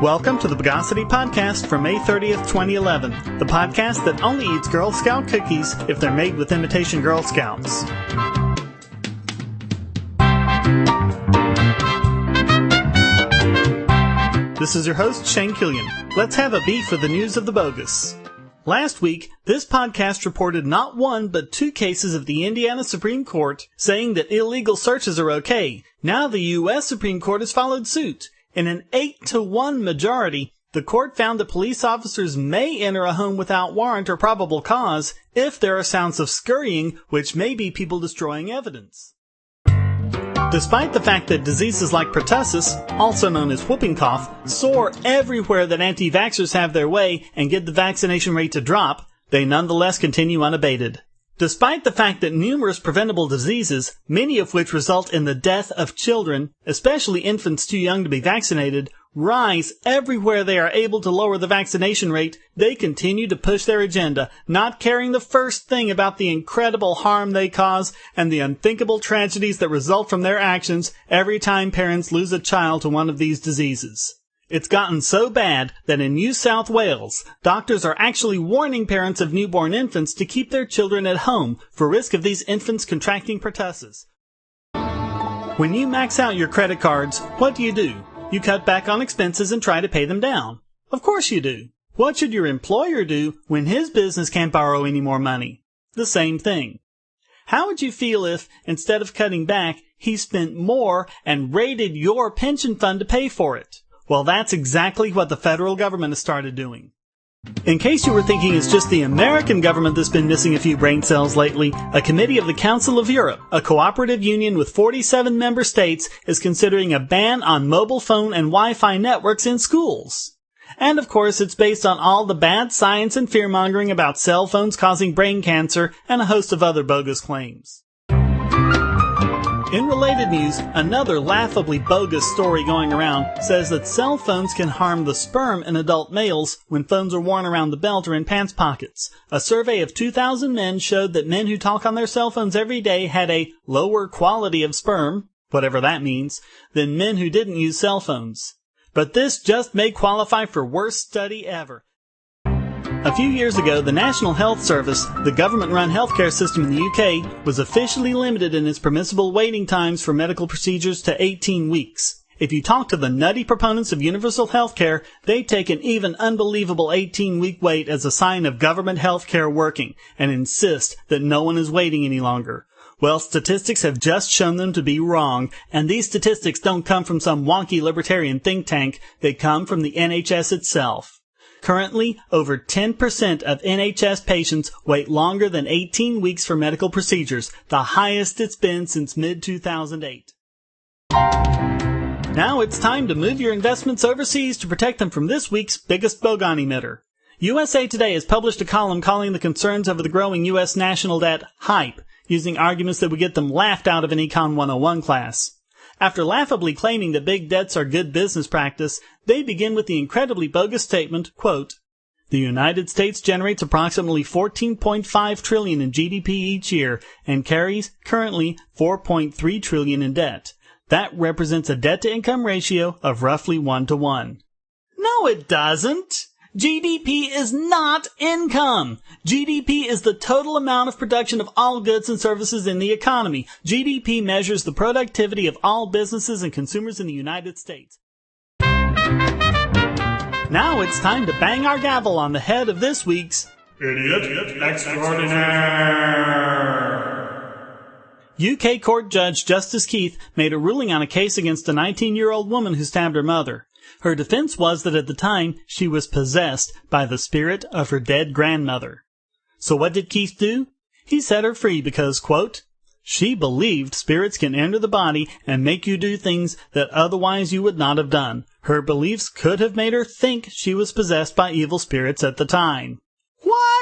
Welcome to the Bogosity Podcast for May 30th, 2011, the podcast that only eats Girl Scout cookies if they're made with imitation Girl Scouts. This is your host, Shane Killian. Let's have a beef with the news of the bogus. Last week, this podcast reported not one but two cases of the Indiana Supreme Court saying that illegal searches are okay. Now the U.S. Supreme Court has followed suit. In an 8-1 majority, the court found that police officers may enter a home without warrant or probable cause if there are sounds of scurrying, which may be people destroying evidence. Despite the fact that diseases like pertussis, also known as whooping cough, soar everywhere that anti-vaxxers have their way and get the vaccination rate to drop, they nonetheless continue unabated. Despite the fact that numerous preventable diseases, many of which result in the death of children, especially infants too young to be vaccinated, rise everywhere they are able to lower the vaccination rate, they continue to push their agenda, not caring the first thing about the incredible harm they cause and the unthinkable tragedies that result from their actions every time parents lose a child to one of these diseases. It's gotten so bad that in New South Wales, doctors are actually warning parents of newborn infants to keep their children at home for risk of these infants contracting pertussis. When you max out your credit cards, what do? You cut back on expenses and try to pay them down. Of course you do. What should your employer do when his business can't borrow any more money? The same thing. How would you feel if, instead of cutting back, he spent more and raided your pension fund to pay for it? Well, that's exactly what the federal government has started doing. In case you were thinking it's just the American government that's been missing a few brain cells lately, a committee of the Council of Europe, a cooperative union with 47 member states, is considering a ban on mobile phone and Wi-Fi networks in schools. And of course, it's based on all the bad science and fear-mongering about cell phones causing brain cancer and a host of other bogus claims. In related news, another laughably bogus story going around says that cell phones can harm the sperm in adult males when phones are worn around the belt or in pants pockets. A survey of 2,000 men showed that men who talk on their cell phones every day had a lower quality of sperm, whatever that means, than men who didn't use cell phones. But this just may qualify for worst study ever. A few years ago, the National Health Service, the government-run healthcare system in the UK, was officially limited in its permissible waiting times for medical procedures to 18 weeks. If you talk to the nutty proponents of universal healthcare, they take an even unbelievable 18-week wait as a sign of government healthcare working, and insist that no one is waiting any longer. Well, statistics have just shown them to be wrong, and these statistics don't come from some wonky libertarian think tank, they come from the NHS itself. Currently, over 10% of NHS patients wait longer than 18 weeks for medical procedures, the highest it's been since mid-2008. Now it's time to move your investments overseas to protect them from this week's biggest bogon emitter. USA Today has published a column calling the concerns over the growing U.S. national debt hype, using arguments that would get them laughed out of an Econ 101 class. After laughably claiming that big debts are good business practice, they begin with the incredibly bogus statement, quote, "The United States generates approximately $14.5 trillion in GDP each year and carries, currently, $4.3 trillion in debt. That represents a debt-to-income ratio of roughly 1-to-1. No, it doesn't! GDP is not income. GDP is the total amount of production of all goods and services in the economy. GDP measures the productivity of all businesses and consumers in the United States. Now it's time to bang our gavel on the head of this week's Idiot Extraordinaire. UK Court Judge Justice Keith made a ruling on a case against a 19-year-old woman who stabbed her mother. Her defense was that at the time, she was possessed by the spirit of her dead grandmother. So what did Keith do? He set her free because, quote, "She believed spirits can enter the body and make you do things that otherwise you would not have done. Her beliefs could have made her think she was possessed by evil spirits at the time." What?